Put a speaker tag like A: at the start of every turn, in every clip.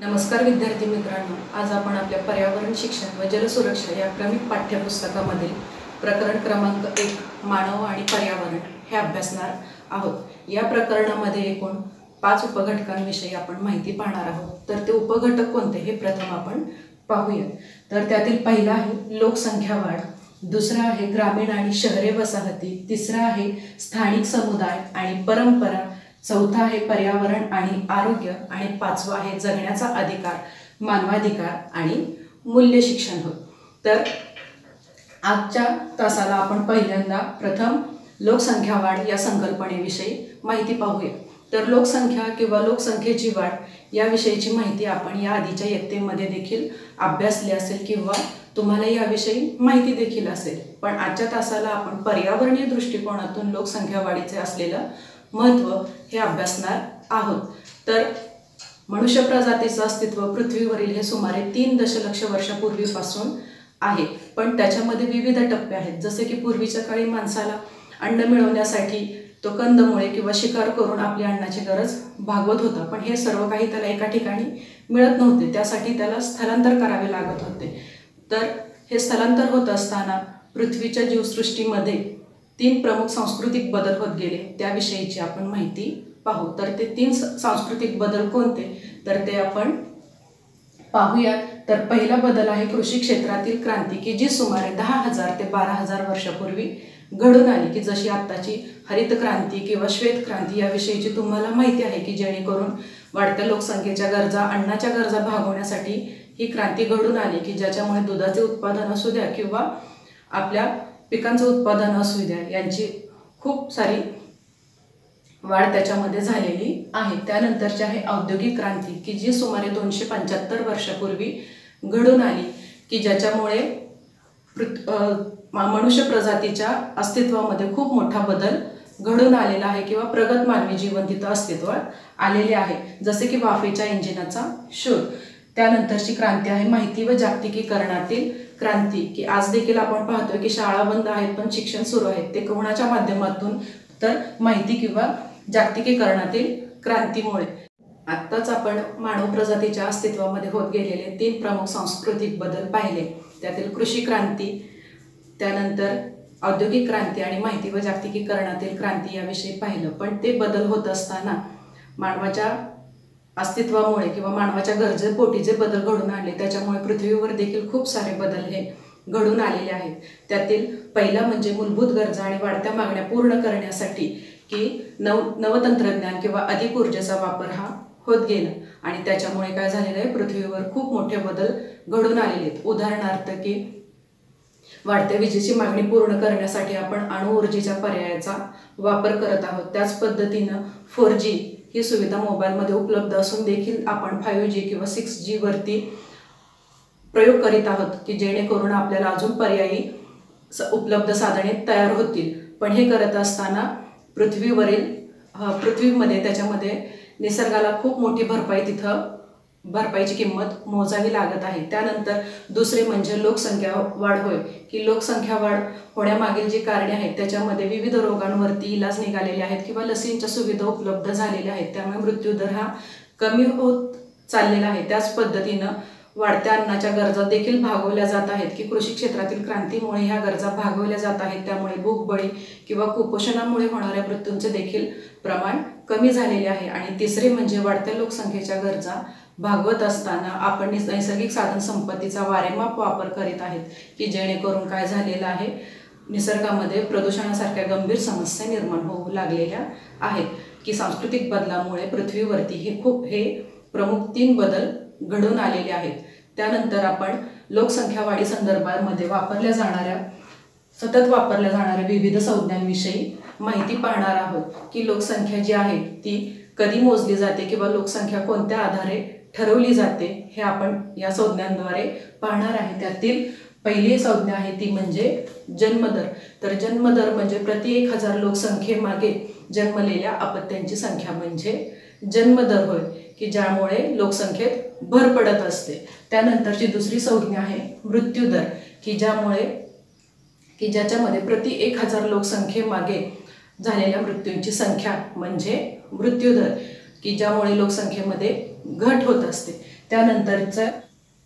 A: नमस्कार विद्यार्थी मित्रांनो, आज आपण आपल्या पर्यावरण शिक्षण व जलसुरक्षा या क्रमिक पाठ्यपुस्तकामधील प्रकरण क्रमांक 1 मानव आणि पर्यावरण हे अभ्यासणार आहोत। या प्रकरणामध्ये एकूण 5 उपघटकांविषयी आपण माहिती पाहणार आहोत। तर ते उपघटक कोणते हे प्रथम आपण पाहूया। तर त्यातील पहिला आहे लोकसंख्या वाढ, दुसरा आहे ग्रामीण आणि शहरी वसाहती, तिसरा आहे स्थानिक समुदाय आणि परंपरा, चौथा आहे पर्यावरण आणि आरोग्य आणि पाचवा आहे जगण्याचा अधिकार, मानवाधिकार आणि मूल्य शिक्षण होय। तर आजच्या तासाला आपण पहिल्यांदा प्रथम लोकसंख्या वाढ या संकल्पनेविषयी माहिती पाहूया। तर लोकसंख्या किंवा लोकसंख्येची वाढ याविषयीची माहिती आपण या आधीच्या इयत्तेमध्ये देखील अभ्यासली असेल किंवा तुम्हाला याविषयी माहिती देखील असेल, पण आजच्या तासाला आपण पर्यावरणीय दृष्टिकोनातून लोकसंख्या वाढीचे असलेलं महत्त्व हे अभ्यासणार आहोत। तर मनुष्य प्रजातीचं अस्तित्व पृथ्वीवरील हे सुमारे 3 दशलक्ष वर्षापूर्वीपासून आहे, पण त्याच्यामध्ये विविध टप्पे आहेत। जसे की पूर्वीच्या काळी माणसाला अन्न मिळवण्यासाठी तो कंदमुळे किंवा शिकार करून आपली अन्नाची गरज भागवत होता, पण हे सर्व काही त्याला एका ठिकाणी मिळत नव्हते, त्यासाठी त्याला स्थलांतर करावे लागत होते। तर हे स्थलांतर होत असताना पृथ्वीच्या जीवसृष्टीमध्ये 3 प्रमुख सांस्कृतिक बदल होत गेले, त्याविषयीची आपण माहिती पाहू। तर ते 3 सांस्कृतिक बदल कोणते तर ते आपण पाहूयात। तर पहिला बदल आहे कृषी क्षेत्रातील क्रांती, की जी सुमारे 10,000 ते 12,000 वर्षापूर्वी घडून आली, की जशी आत्ताची हरित क्रांती किंवा श्वेत क्रांती याविषयीची तुम्हाला माहिती आहे, की जेणेकरून वाढत्या लोकसंख्येच्या गरजा, अन्नाच्या गरजा भागवण्यासाठी ही क्रांती घडून आली, की ज्याच्यामुळे दुधाचे उत्पादन असू द्या किंवा आपल्या पिकांचं उत्पादन असू द्या यांची खूप सारी वाढ त्याच्यामध्ये झालेली आहे। त्यानंतरची आहे औद्योगिक क्रांती, की जी सुमारे 275 वर्षापूर्वी घडून आली, की ज्याच्यामुळे मनुष्य प्रजातीच्या अस्तित्वामध्ये खूप मोठा बदल घडून आलेला आहे किंवा प्रगत मानवी जीवन तिथं अस्तित्वात आलेले आहे, जसे की वाफेच्या इंजिनाचा शोध। त्यानंतरची क्रांती आहे माहिती व जागतिकीकरणातील क्रांती, की आज देखील आपण पाहतोय की शाळा बंद आहेत पण शिक्षण सुरू आहे, ते कोणाच्या माध्यमातून तर माहिती किंवा जागतिकीकरणातील क्रांतीमुळे। आत्ताच आपण मानव प्रजातीच्या अस्तित्वामध्ये होत गेलेले 3 प्रमुख सांस्कृतिक बदल पाहिले, त्यातील कृषी क्रांती, त्यानंतर औद्योगिक क्रांती आणि माहिती व जागतिकीकरणातील क्रांती याविषयी पाहिलं। पण ते बदल होत असताना मानवाच्या अस्तित्वामुळे किंवा मानवाच्या गरजेपोटी जे बदल घडून आले त्याच्यामुळे पृथ्वीवर देखील खूप सारे बदल हे घडून आलेले आहेत। त्यातील पहिला म्हणजे मूलभूत गरजा आणि वाढत्या मागण्या पूर्ण करण्यासाठी की नवतंत्रज्ञान किंवा अधिक ऊर्जेचा वापर हा होत गेला, आणि त्याच्यामुळे काय झालेलं आहे, पृथ्वीवर खूप मोठे बदल घडून आलेले आहेत। उदाहरणार्थ की वाढत्या विजेची मागणी पूर्ण करण्यासाठी आपण अणु ऊर्जेच्या पर्यायाचा वापर करत आहोत। त्याच पद्धतीनं 4G ही सुविधा मोबाईलमध्ये उपलब्ध असून देखील आपण 5G किंवा 6G वरती प्रयोग करीत आहोत, की जेणेकरून आपल्याला अजून पर्यायी उपलब्ध साधने तयार होतील। पण हे करत असताना पृथ्वीमध्ये त्याच्यामध्ये निसर्गाला खूप मोठी भरपाईची किंमत मोजावी लागत आहे। त्यानंतर दुसरे म्हणजे लोकसंख्या वाढ होय, की लोकसंख्या वाढ होण्यामागील जी कारणे आहेत त्याच्यामध्ये विविध रोगांवरती इलाज निघालेले आहेत किंवा लसींच्या सुविधा उपलब्ध झालेल्या आहेत, त्यामुळे मृत्यूदर हा कमी होत चाललेला आहे। त्याच पद्धतीनं वाढत्या अन्नाच्या गरजा देखील भागवल्या जात आहेत, की कृषी क्षेत्रातील क्रांतीमुळे ह्या गरजा भागवल्या जात आहेत, त्यामुळे भूकबळी किंवा कुपोषणामुळे होणाऱ्या मृत्यूंचे देखील प्रमाण कमी झालेले आहे। आणि तिसरे म्हणजे वाढत्या लोकसंख्येच्या गरजा भागवत असताना आपण नैसर्गिक साधन संपत्तीचा वारेमाप वापर करीत आहेत, की जेणेकरून काय झालेलं आहे, निसर्गामध्ये प्रदूषणासारख्या गंभीर समस्या निर्माण होऊ लागलेल्या आहेत, की सांस्कृतिक बदलामुळे पृथ्वीवरती हे प्रमुख 3 बदल घडून आलेले आहेत। त्यानंतर आपण लोकसंख्या वाढी संदर्भामध्ये सतत वापरल्या जाणाऱ्या विविध संज्ञांविषयी माहिती पाहणार आहोत, की लोकसंख्या जी आहे ती कधी मोजली जाते किंवा लोकसंख्या कोणत्या आधारे ठरवली जाते हे आपण या संज्ञांद्वारे पाहणार आहे। त्यातील पहिली संज्ञा आहे ती म्हणजे जन्मदर। तर जन्मदर म्हणजे प्रति 1000 लोकसंख्येमागे जन्मलेल्या अपत्यांची संख्या म्हणजे जन्मदर होय, की ज्यामुळे लोकसंख्येत भर पडत असते। त्यानंतरची दुसरी संज्ञा आहे मृत्यूदर, की ज्याच्यामध्ये प्रति 1000 लोकसंख्येमागे झालेल्या मृत्यूंची संख्या म्हणजे मृत्यूदर, की ज्यामुळे लोकसंख्येमध्ये घट होत असते। त्यानंतरचा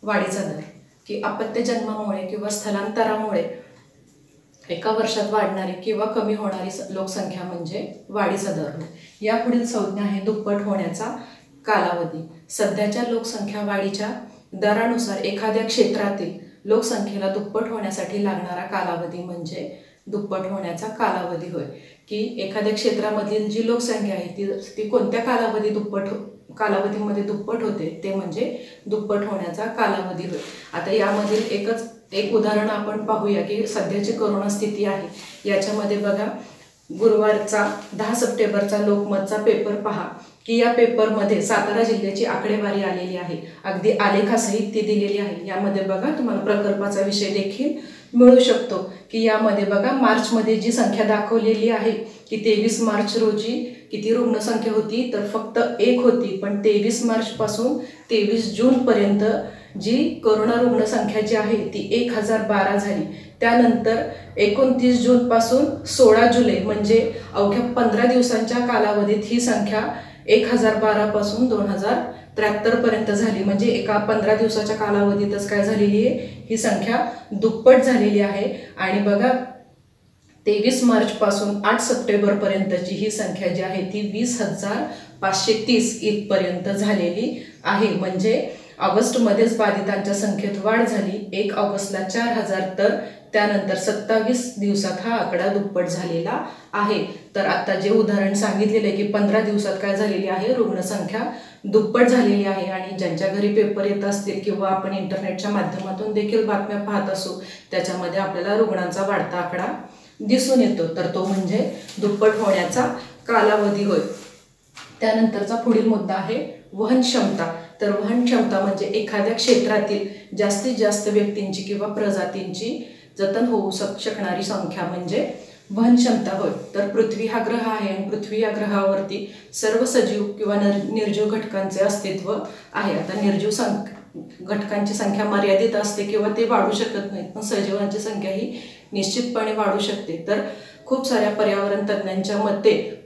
A: वाढीचा दर, की अपत्य जन्मामुळे किंवा स्थलांतरामुळे एका वर्षात वाढणारी किंवा कमी होणारी लोकसंख्या म्हणजे वाढीचा दर. यापुढील संज्ञा आहे दुप्पट होण्याचा कालावधी. सध्याच्या लोकसंख्या वाढीच्या दरानुसार एखाद्या क्षेत्रातील लोकसंख्येला दुप्पट होण्यासाठी लागणारा कालावधी म्हणजे दुप्पट होण्याचा कालावधी होय. की एखाद्या क्षेत्रामधील जी लोकसंख्या आहे ती कोणत्या कालावधीमध्ये दुप्पट होते ते म्हणजे दुप्पट होण्याचा कालावधी होय. आता यामधील एक उदाहरण आपण पाहूया की सध्याची कोरोना स्थिती आहे. याच्यामध्ये बघा, गुरुवारचा 10 सप्टेंबरचा लोकमतचा पेपर पहा की या पेपरमध्ये सातारा जिल्ह्याची आकडेवारी आलेली आहे. अगदी आलेखासहित ती दिलेली आहे. यामध्ये बघा तुम्हाला प्रकल्पाचा विषय देखील मिळू शकतो की यामध्ये बघा मार्चमध्ये जी संख्या दाखवलेली आहे की 23 मार्च रोजी किती रुग्णसंख्या होती, तर फक्त 1 होती. पण 23 मार्चपासून 23 जूनपर्यंत जी कोरोना रुग्णसंख्या जी आहे ती 1012 झाली. त्यानंतर 29 जूनपासून 16 जुलै म्हणजे अवघ्या 15 दिवसांच्या कालावधीत ही संख्या 1012 पासून 2073 पर्यंत झाली. म्हणजे एका 15 दिवसाच्या कालावधीतच काय झालेली आहे, ही संख्या दुप्पट झालेली आहे. आणि बघा 23 मार्च पासून 8 सप्टेंबर पर्यंतची ही संख्या जी आहे ती 20,530 इथपर्यंत झालेली आहे. म्हणजे ऑगस्टमध्येच बाधितांच्या संख्येत वाढ झाली. 1 ऑगस्टला 4000, तर त्यानंतर 27 दिवसात हा आकडा दुप्पट झालेला आहे. तर आता जे उदाहरण सांगितलेले की 15 दिवसात काय झालेली आहे, रुग्णसंख्या दुप्पट झालेली आहे. आणि ज्यांच्या घरी पेपर येत असतील किंवा आपण इंटरनेटच्या माध्यमातून देखील बातम्या पाहत असू त्याच्यामध्ये आपल्याला रुग्णांचा वाढता आकडा दिसून येतो. तर तो म्हणजे दुप्पट होण्याचा कालावधी होय. त्यानंतरचा पुढील मुद्दा आहे वहन क्षमता. तर वहन क्षमता म्हणजे एखाद्या क्षेत्रातील जास्तीत जास्त व्यक्तींची किंवा प्रजातींची जतन होऊ शकणारी संख्या म्हणजे वहन क्षमता होय. तर पृथ्वी हा ग्रह आहे आणि पृथ्वी या ग्रहावरती सर्व सजीव किंवा निर्जीव घटकांचे अस्तित्व आहे. आता निर्जीव घटकांची संख्या मर्यादित असते किंवा ते वाढू शकत नाहीत, पण सजीवांची संख्या ही निश्चितपणे वाढू शकते. तर खूप साऱ्या पर्यावरण तज्ज्ञांच्या मते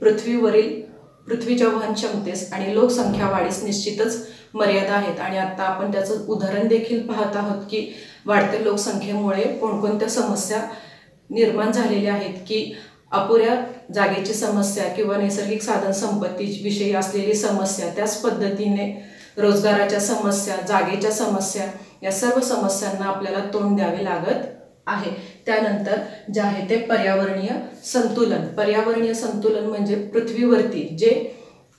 A: पृथ्वीच्या वहन क्षमतेस आणि लोकसंख्या वाढीस निश्चितच मर्यादा आहेत. आणि आता आपण त्याचं उदाहरण देखील पाहत आहोत की वाढत्या लोकसंख्येमुळे कोणकोणत्या समस्या निर्माण झालेल्या आहेत, की अपुऱ्या जागेची समस्या किंवा नैसर्गिक साधन संपत्तीविषयी असलेली समस्या, त्याच पद्धतीने रोजगाराच्या समस्या, जागेच्या समस्या, या सर्व समस्यांना आपल्याला तोंड द्यावे लागत आहे. त्यानंतर जे आहे ते पर्यावरणीय संतुलन. पर्यावरणीय संतुलन म्हणजे पृथ्वीवरती जे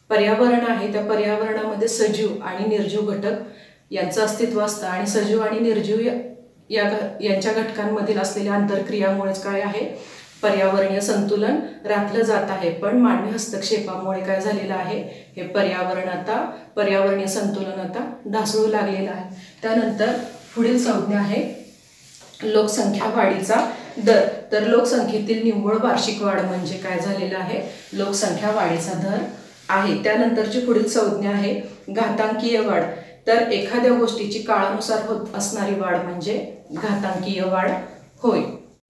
A: पर्यावरण आहे त्या पर्यावरणामध्ये सजीव आणि निर्जीव घटक यांचं अस्तित्व असतं. आणि सजीव आणि निर्जीव यांच्या घटकांमधील असलेल्या आंतरक्रियामुळेच काय आहे, पर्यावरणीय संतुलन राखलं जात आहे. पण मानवी हस्तक्षेपामुळे काय झालेलं आहे, हे पर्यावरणीय संतुलन आता ढासळू लागलेलं आहे. त्यानंतर पुढील संज्ञा आहे लोकसंख्या वाढीचा दर. तर लोकसंख्येतील निव्वळ वार्षिक वाढ म्हणजे काय झालेलं आहे, लोकसंख्या वाढीचा दर आहे. त्यानंतरची पुढील संज्ञा आहे घातांकीय वाढ. तर एखाद्या गोष्टीची काळानुसार होत असणारी वाढ म्हणजे घातांकीय वाढ होय.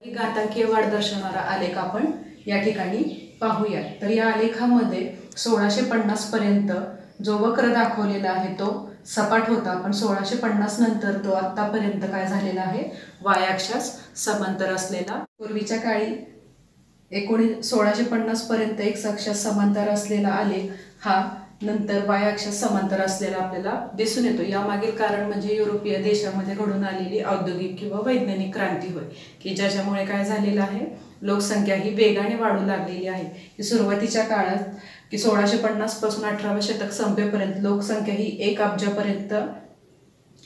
A: घातांकीय वाढ दर्शवणारा आलेख आपण या ठिकाणी पाहूया. तर या आलेखामध्ये 1650 पर्यंत जो वक्र दाखवलेला आहे तो सपाट होता, पण 1650 नंतर तो आतापर्यंत काय झालेला आहे, वाय अक्षास समांतर असलेला. पूर्वीच्या काळी 1650 पर्यंत एक्स अक्षास समांतर असलेला आलेख हा नंतर वाय अक्षास समांतर असलेला आपल्याला दिसून येतो. यामागील कारण म्हणजे युरोपीय देशामध्ये घडून आलेली औद्योगिक किंवा वैज्ञानिक क्रांती होय, की ज्याच्यामुळे काय झालेलं आहे, लोकसंख्या ही वेगाने वाढू लागलेली आहे. की सुरुवातीच्या काळात की 1650 पासून 18व्या शतक संपेपर्यंत लोकसंख्या ही 1 अब्जापर्यंत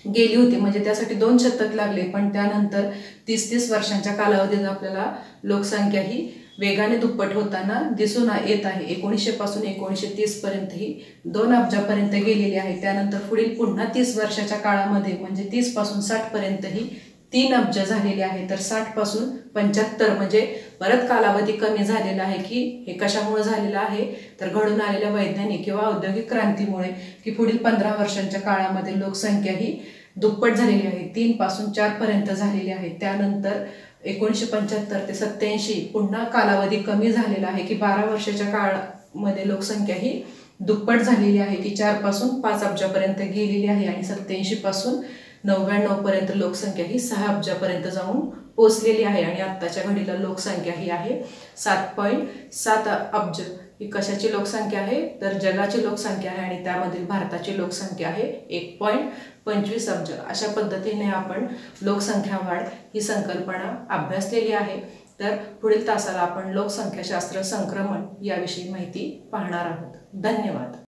A: गेली होती. म्हणजे त्यासाठी 2 शतक लागले. पण त्यानंतर 30 वर्षांच्या कालावधीत आपल्याला लोकसंख्या ही वेगाने दुप्पट होताना दिसून येत आहे. 1900 पासून 1930 पर्यंत ही 2 अब्जापर्यंत गेलेली आहे. त्यानंतर पुढील पुन्हा 30 वर्षाच्या काळामध्ये म्हणजे 30 पासून 60 पर्यंत ही 3 अब्ज झालेले आहे. तर 60 पासून 75 म्हणजे परत कालावधी कमी झालेला आहे. की हे कशामुळे झालेलं आहे, तर घडून आलेल्या वैज्ञानिक किंवा औद्योगिक क्रांतीमुळे. की पुढील 15 वर्षांच्या काळामध्ये लोकसंख्या ही दुप्पट झालेली आहे, 3 पासून 4 पर्यंत झालेली आहे. त्यानंतर 1975 ते 87 पुन्हा कालावधी कमी झालेला आहे. की 12 वर्षाच्या काळामध्ये लोकसंख्या ही दुप्पट झालेली आहे, की 4 पासून 5 अब्जापर्यंत गेलेली आहे आणि 87 पासून 99 पर्यंत लोकसंख्या ही 6 अब्जापर्यंत जाऊन पोचलेली आहे आणि आत्ताच्या घडीला लोकसंख्या ही आहे 7.7 अब्ज। ही कशाची लोकसंख्या आहे तर जगाची लोकसंख्या आहे आणि त्यामधील भारताची लोकसंख्या आहे 1.25 अब्ज। अशा पद्धतीने आपण लोकसंख्या वाढ ही संकल्पना अभ्यासलेली आहे। तर पुढील तासाला आपण लोकसंख्याशास्त्र संक्रमण याविषयी माहिती पाहणार आहोत। धन्यवाद।